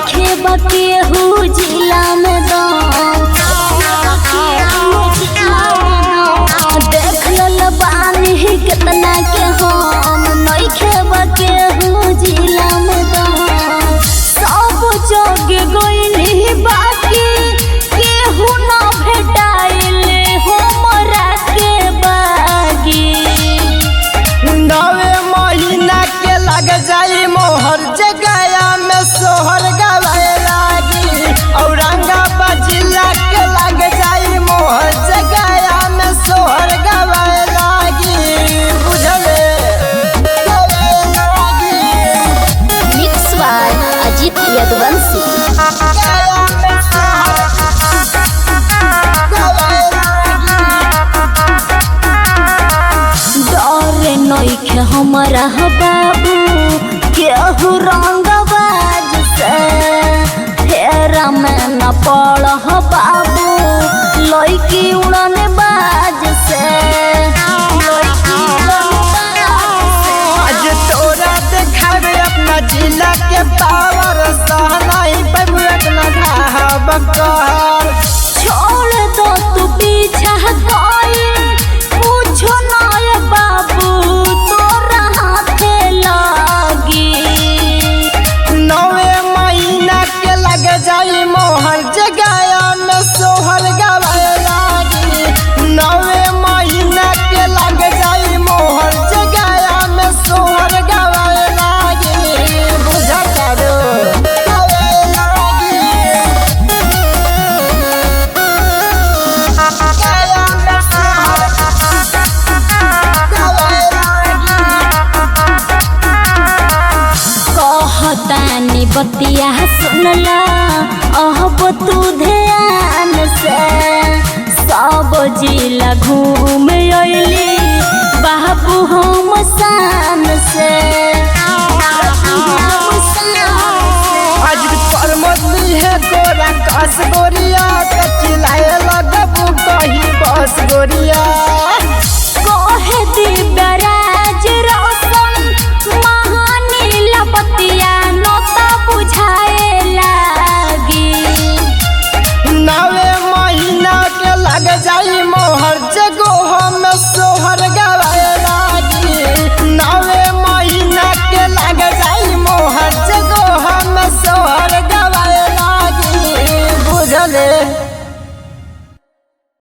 नइखे बाके हु जिला में दम देख लल बानी कितना के हम नइखे बाके हु जिला में दम सब जग गइली बाकी केहू न भेटाइले हमरा के बागी 9 महीना के लग जाई मोहर जगया में सोहर गवाए लागी औरंगाबाद जिला के लग जाई मोहर जगया में सोहर गवाए लागी बुझले मिक्स बाय अजीत यदुवंशी डरे नइखे हमरा बाबू केहू रंगबाज से फेरा में न पड़ बाबू लइकी उड़न बाज से आज तोरा देखावे अपना जिला के पावर सहनाई पे अपना धाब कहर छोड़ दो तू पीछा कोई पूछो नए बाबू तोरा हाथे लागी 9 महीना के लग जाई मोहर जगया में सोहर गवाए लागी 9 महीना के लग जाई मोहर जगया में सोहर गवाए लागी बुझा करो कहतानी बतिया सुनला अब तू ध्यान से सब जिला घूम अइली बाबू हम शान से आज परमोदली है गोरा कस गोरिया चिल्लाए लगबू कहीं बस गोरिया